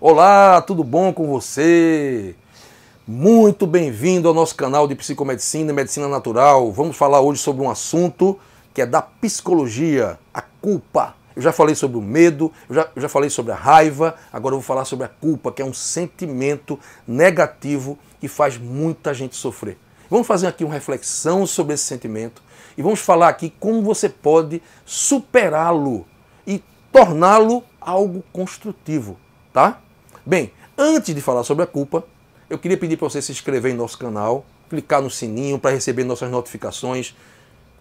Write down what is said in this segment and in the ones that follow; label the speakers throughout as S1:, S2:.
S1: Olá, tudo bom com você? Muito bem-vindo ao nosso canal de Psicomedicina e Medicina Natural. Vamos falar hoje sobre um assunto que é da psicologia, a culpa. Eu já falei sobre o medo, eu já falei sobre a raiva, agora eu vou falar sobre a culpa, que é um sentimento negativo que faz muita gente sofrer. Vamos fazer aqui uma reflexão sobre esse sentimento e vamos falar aqui como você pode superá-lo e torná-lo algo construtivo, tá? Bem, antes de falar sobre a culpa, eu queria pedir para você se inscrever em nosso canal, clicar no sininho para receber nossas notificações,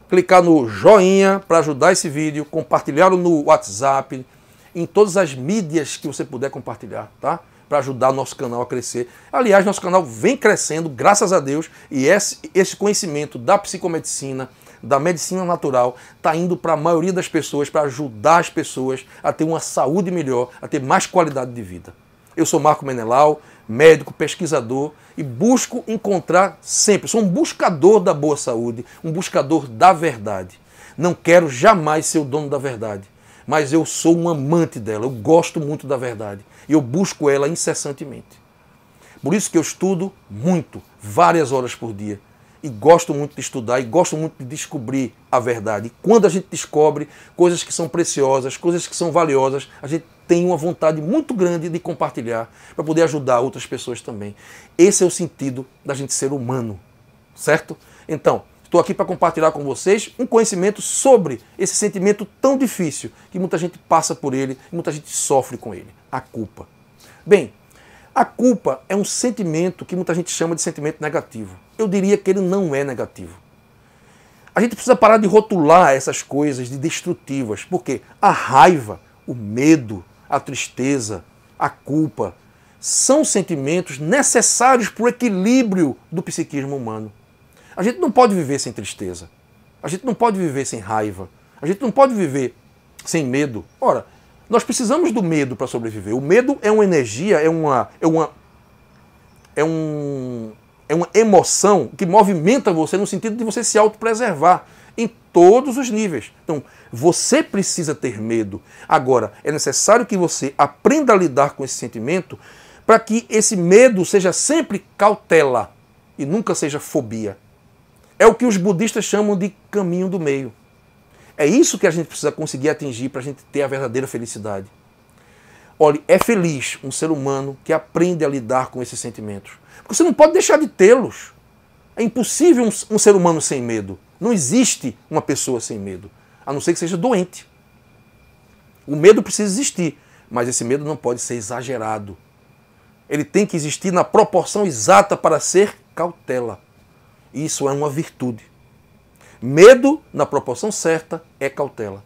S1: clicar no joinha para ajudar esse vídeo, compartilhá-lo no WhatsApp, em todas as mídias que você puder compartilhar, tá? Para ajudar o nosso canal a crescer. Aliás, nosso canal vem crescendo, graças a Deus, e esse conhecimento da psicomedicina, da medicina natural, está indo para a maioria das pessoas, para ajudar as pessoas a ter uma saúde melhor, a ter mais qualidade de vida. Eu sou Marco Menelau, médico, pesquisador e busco encontrar sempre, sou um buscador da boa saúde, um buscador da verdade. Não quero jamais ser o dono da verdade, mas eu sou um amante dela, eu gosto muito da verdade e eu busco ela incessantemente. Por isso que eu estudo muito, várias horas por dia. E gosto muito de estudar e gosto muito de descobrir a verdade. E quando a gente descobre coisas que são preciosas, coisas que são valiosas, a gente tem uma vontade muito grande de compartilhar para poder ajudar outras pessoas também. Esse é o sentido da gente ser humano, certo? Então, estou aqui para compartilhar com vocês um conhecimento sobre esse sentimento tão difícil que muita gente passa por ele e muita gente sofre com ele, a culpa. Bem, a culpa é um sentimento que muita gente chama de sentimento negativo. Eu diria que ele não é negativo. A gente precisa parar de rotular essas coisas de destrutivas, porque a raiva, o medo, a tristeza, a culpa, são sentimentos necessários para o equilíbrio do psiquismo humano. A gente não pode viver sem tristeza. A gente não pode viver sem raiva. A gente não pode viver sem medo. Ora, nós precisamos do medo para sobreviver. O medo é uma energia, é uma emoção que movimenta você no sentido de você se autopreservar em todos os níveis. Então, você precisa ter medo. Agora, é necessário que você aprenda a lidar com esse sentimento para que esse medo seja sempre cautela e nunca seja fobia. É o que os budistas chamam de caminho do meio. É isso que a gente precisa conseguir atingir para a gente ter a verdadeira felicidade. Olha, é feliz um ser humano que aprende a lidar com esses sentimentos. Porque você não pode deixar de tê-los. É impossível um ser humano sem medo. Não existe uma pessoa sem medo, a não ser que seja doente. O medo precisa existir, mas esse medo não pode ser exagerado. Ele tem que existir na proporção exata para ser cautela. Isso é uma virtude. Medo, na proporção certa, é cautela.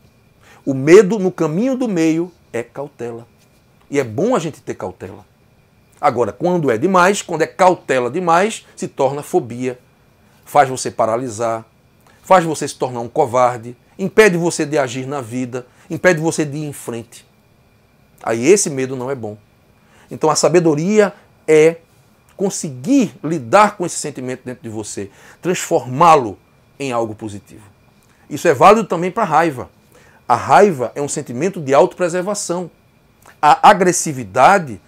S1: O medo, no caminho do meio, é cautela. E é bom a gente ter cautela. Agora, quando é demais, quando é cautela demais, se torna fobia. Faz você paralisar, faz você se tornar um covarde, impede você de agir na vida, impede você de ir em frente. Aí esse medo não é bom. Então a sabedoria é conseguir lidar com esse sentimento dentro de você, transformá-lo em algo positivo. Isso é válido também para a raiva. A raiva é um sentimento de autopreservação. A agressividade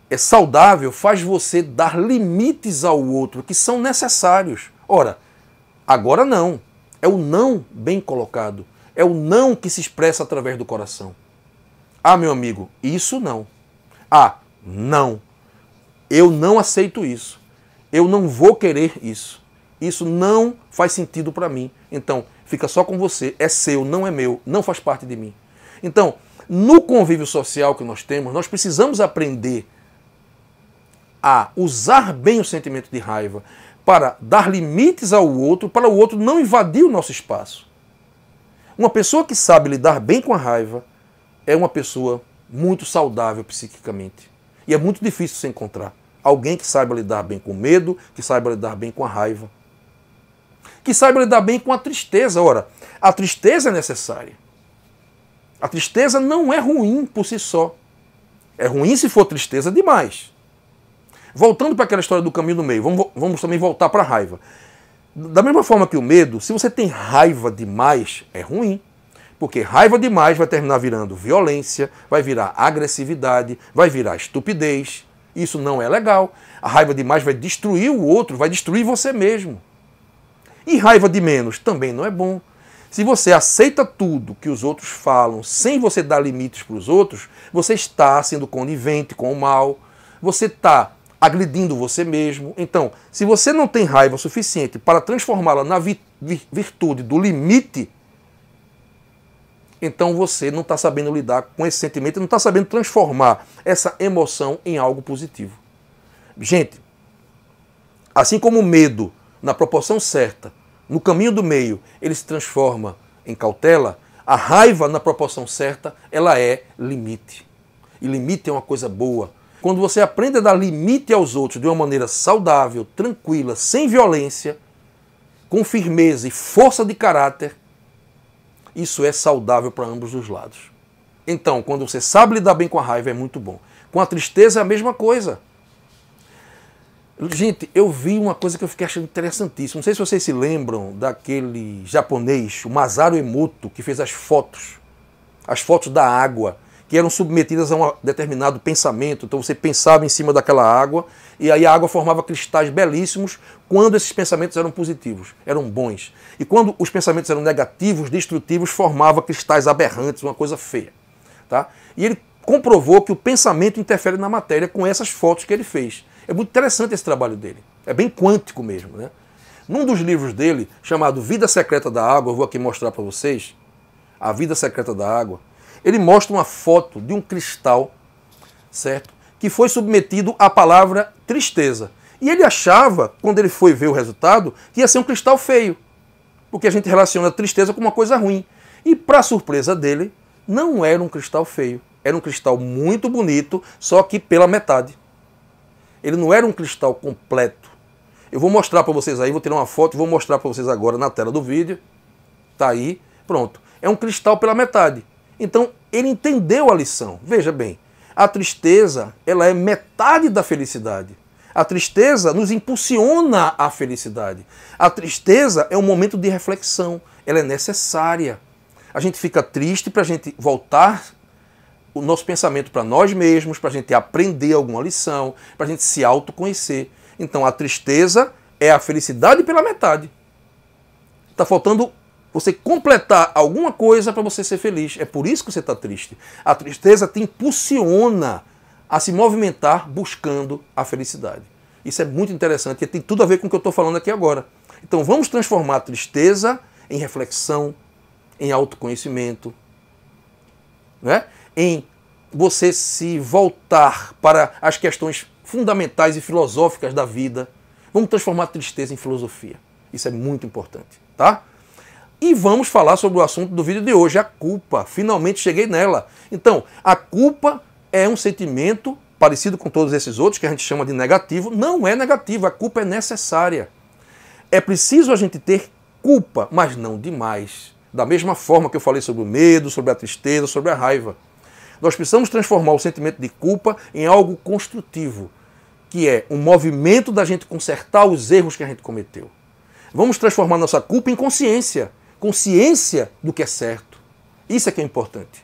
S1: é saudável, faz você dar limites ao outro que são necessários. Ora, agora não. É o não bem colocado. É o não que se expressa através do coração. Ah, meu amigo, isso não. Ah, não. Eu não aceito isso. Eu não vou querer isso. Isso não faz sentido para mim. Então, fica só com você. É seu, não é meu. Não faz parte de mim. Então, no convívio social que nós temos, nós precisamos aprender a usar bem o sentimento de raiva para dar limites ao outro, para o outro não invadir o nosso espaço. Uma pessoa que sabe lidar bem com a raiva é uma pessoa muito saudável psiquicamente. E é muito difícil se encontrar alguém que saiba lidar bem com o medo, que saiba lidar bem com a raiva, que saiba lidar bem com a tristeza. Ora, a tristeza é necessária. A tristeza não é ruim por si só. É ruim se for tristeza demais. Voltando para aquela história do caminho do meio, vamos também voltar para a raiva. Da mesma forma que o medo, se você tem raiva demais, é ruim. Porque raiva demais vai terminar virando violência, vai virar agressividade, vai virar estupidez. Isso não é legal. A raiva demais vai destruir o outro, vai destruir você mesmo. E raiva de menos também não é bom. Se você aceita tudo que os outros falam sem você dar limites para os outros, você está sendo conivente com o mal, você está agredindo você mesmo. Então, se você não tem raiva suficiente para transformá-la na virtude do limite, então você não está sabendo lidar com esse sentimento, não está sabendo transformar essa emoção em algo positivo. Gente, assim como o medo, na proporção certa, no caminho do meio, ele se transforma em cautela, a raiva, na proporção certa, ela é limite. E limite é uma coisa boa. Quando você aprende a dar limite aos outros de uma maneira saudável, tranquila, sem violência, com firmeza e força de caráter, isso é saudável para ambos os lados. Então, quando você sabe lidar bem com a raiva, é muito bom. Com a tristeza é a mesma coisa. Gente, eu vi uma coisa que eu fiquei achando interessantíssima. Não sei se vocês se lembram daquele japonês, o Masaru Emoto, que fez as fotos da água, que eram submetidas a um determinado pensamento. Então você pensava em cima daquela água e aí a água formava cristais belíssimos quando esses pensamentos eram positivos, eram bons. E quando os pensamentos eram negativos, destrutivos, formava cristais aberrantes, uma coisa feia. Tá? E ele comprovou que o pensamento interfere na matéria com essas fotos que ele fez. É muito interessante esse trabalho dele. É bem quântico mesmo, né? Num dos livros dele, chamado Vida Secreta da Água, eu vou aqui mostrar para vocês, A Vida Secreta da Água, ele mostra uma foto de um cristal, certo? Que foi submetido à palavra tristeza. E ele achava, quando ele foi ver o resultado, que ia ser um cristal feio. Porque a gente relaciona a tristeza com uma coisa ruim. E, para surpresa dele, não era um cristal feio. Era um cristal muito bonito, só que pela metade. Ele não era um cristal completo. Eu vou mostrar para vocês aí, vou tirar uma foto e vou mostrar para vocês agora na tela do vídeo. Tá aí, pronto. É um cristal pela metade. Então, ele entendeu a lição. Veja bem, a tristeza, ela é metade da felicidade. A tristeza nos impulsiona à felicidade. A tristeza é um momento de reflexão. Ela é necessária. A gente fica triste para a gente voltar o nosso pensamento para nós mesmos, para a gente aprender alguma lição, para a gente se autoconhecer. Então, a tristeza é a felicidade pela metade. Está faltando você completar alguma coisa para você ser feliz. É por isso que você está triste. A tristeza te impulsiona a se movimentar buscando a felicidade. Isso é muito interessante e tem tudo a ver com o que eu estou falando aqui agora. Então vamos transformar a tristeza em reflexão, em autoconhecimento, né? Em você se voltar para as questões fundamentais e filosóficas da vida. Vamos transformar a tristeza em filosofia. Isso é muito importante, tá? E vamos falar sobre o assunto do vídeo de hoje, a culpa. Finalmente cheguei nela. Então, a culpa é um sentimento parecido com todos esses outros, que a gente chama de negativo. Não é negativo, a culpa é necessária. É preciso a gente ter culpa, mas não demais. Da mesma forma que eu falei sobre o medo, sobre a tristeza, sobre a raiva. Nós precisamos transformar o sentimento de culpa em algo construtivo, que é um movimento da gente consertar os erros que a gente cometeu. Vamos transformar nossa culpa em consciência. Consciência do que é certo. Isso é que é importante.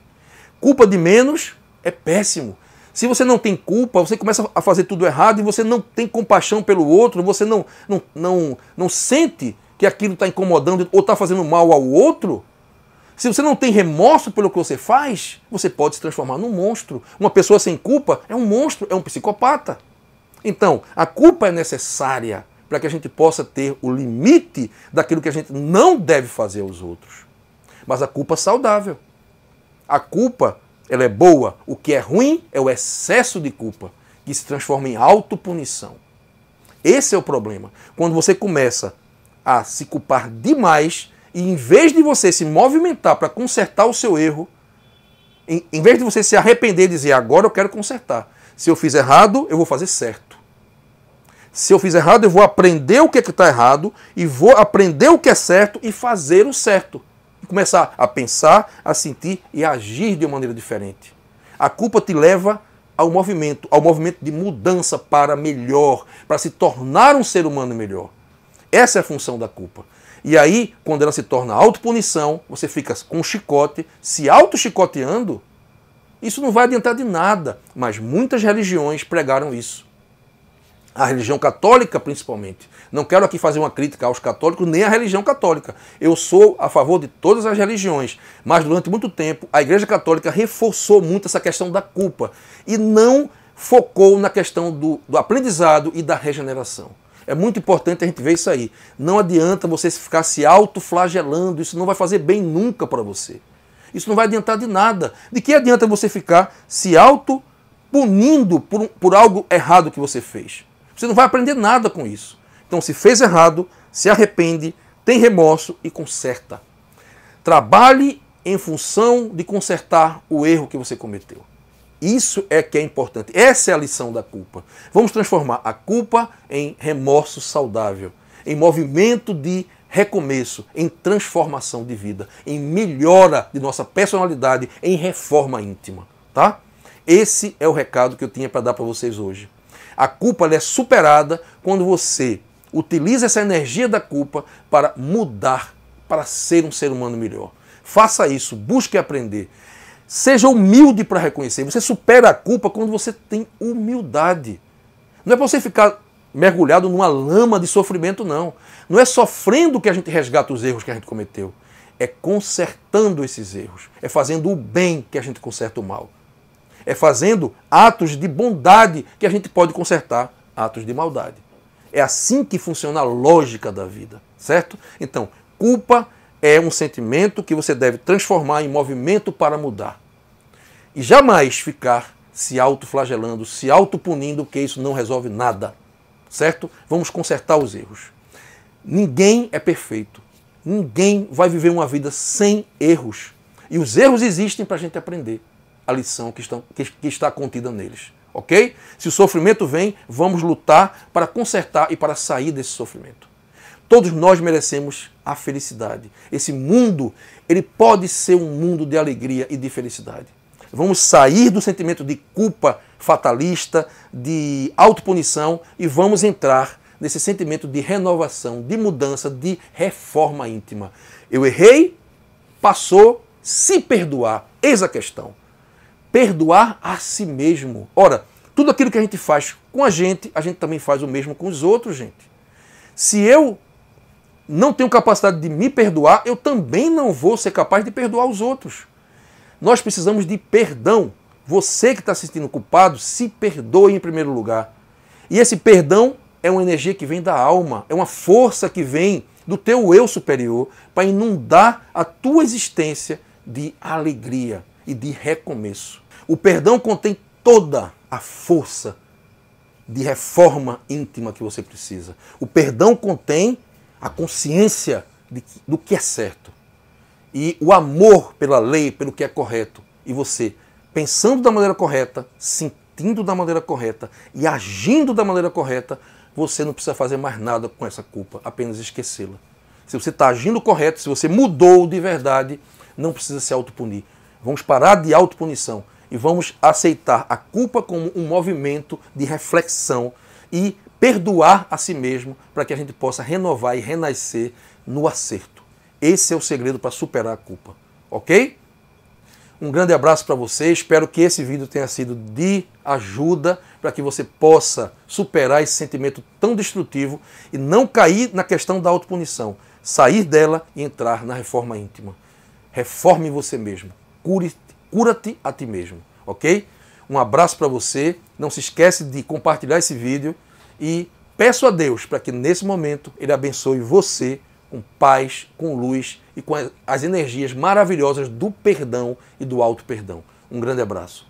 S1: Culpa de menos é péssimo. Se você não tem culpa, você começa a fazer tudo errado e você não tem compaixão pelo outro, você não sente que aquilo está incomodando ou está fazendo mal ao outro. Se você não tem remorso pelo que você faz, você pode se transformar num monstro. Uma pessoa sem culpa é um monstro, é um psicopata. Então, a culpa é necessária para que a gente possa ter o limite daquilo que a gente não deve fazer aos outros. Mas a culpa é saudável. A culpa, ela é boa. O que é ruim é o excesso de culpa, que se transforma em autopunição. Esse é o problema. Quando você começa a se culpar demais e em vez de você se movimentar para consertar o seu erro, em vez de você se arrepender e dizer, agora eu quero consertar. Se eu fiz errado, eu vou fazer certo. Se eu fiz errado, eu vou aprender o que está errado e vou aprender o que é certo e fazer o certo. E começar a pensar, a sentir e a agir de uma maneira diferente. A culpa te leva ao movimento de mudança para melhor, para se tornar um ser humano melhor. Essa é a função da culpa. E aí, quando ela se torna autopunição, você fica com um chicote, se auto-chicoteando, isso não vai adiantar de nada. Mas muitas religiões pregaram isso. A religião católica, principalmente. Não quero aqui fazer uma crítica aos católicos, nem à religião católica. Eu sou a favor de todas as religiões. Mas durante muito tempo, a Igreja Católica reforçou muito essa questão da culpa. E não focou na questão do aprendizado e da regeneração. É muito importante a gente ver isso aí. Não adianta você ficar se autoflagelando, isso não vai fazer bem nunca para você. Isso não vai adiantar de nada. De que adianta você ficar se auto-punindo por algo errado que você fez? Você não vai aprender nada com isso. Então, se fez errado, se arrepende, tem remorso e conserta. Trabalhe em função de consertar o erro que você cometeu. Isso é que é importante. Essa é a lição da culpa. Vamos transformar a culpa em remorso saudável, em movimento de recomeço, em transformação de vida, em melhora de nossa personalidade, em reforma íntima, tá? Esse é o recado que eu tinha para dar para vocês hoje. A culpa ela é superada quando você utiliza essa energia da culpa para mudar, para ser um ser humano melhor. Faça isso, busque aprender. Seja humilde para reconhecer. Você supera a culpa quando você tem humildade. Não é para você ficar mergulhado numa lama de sofrimento, não. Não é sofrendo que a gente resgata os erros que a gente cometeu. É consertando esses erros. É fazendo o bem que a gente conserta o mal. É fazendo atos de bondade que a gente pode consertar atos de maldade. É assim que funciona a lógica da vida, certo? Então, culpa é um sentimento que você deve transformar em movimento para mudar. E jamais ficar se autoflagelando, se autopunindo, porque isso não resolve nada. Certo? Vamos consertar os erros. Ninguém é perfeito. Ninguém vai viver uma vida sem erros. E os erros existem para a gente aprender a lição que está contida neles. Ok? Se o sofrimento vem, vamos lutar para consertar e para sair desse sofrimento. Todos nós merecemos a felicidade. Esse mundo, ele pode ser um mundo de alegria e de felicidade. Vamos sair do sentimento de culpa fatalista, de autopunição e vamos entrar nesse sentimento de renovação, de mudança, de reforma íntima. Eu errei, passou, se perdoar. Eis a questão. Perdoar a si mesmo. Ora, tudo aquilo que a gente faz com a gente também faz o mesmo com os outros, gente. Se eu não tenho capacidade de me perdoar, eu também não vou ser capaz de perdoar os outros. Nós precisamos de perdão. Você que está se sentindo culpado, se perdoe em primeiro lugar. E esse perdão é uma energia que vem da alma, é uma força que vem do teu eu superior para inundar a tua existência de alegria e de recomeço. O perdão contém toda a força de reforma íntima que você precisa. O perdão contém a consciência do que é certo. E o amor pela lei, pelo que é correto. E você, pensando da maneira correta, sentindo da maneira correta e agindo da maneira correta, você não precisa fazer mais nada com essa culpa, apenas esquecê-la. Se você está agindo correto, se você mudou de verdade, não precisa se autopunir. Vamos parar de autopunição e vamos aceitar a culpa como um movimento de reflexão e perdoar a si mesmo para que a gente possa renovar e renascer no acerto. Esse é o segredo para superar a culpa, ok? Um grande abraço para você, espero que esse vídeo tenha sido de ajuda para que você possa superar esse sentimento tão destrutivo e não cair na questão da autopunição, sair dela e entrar na reforma íntima. Reforme você mesmo, cura-te a ti mesmo, ok? Um abraço para você, não se esquece de compartilhar esse vídeo e peço a Deus para que nesse momento Ele abençoe você com paz, com luz e com as energias maravilhosas do perdão e do auto-perdão. Um grande abraço.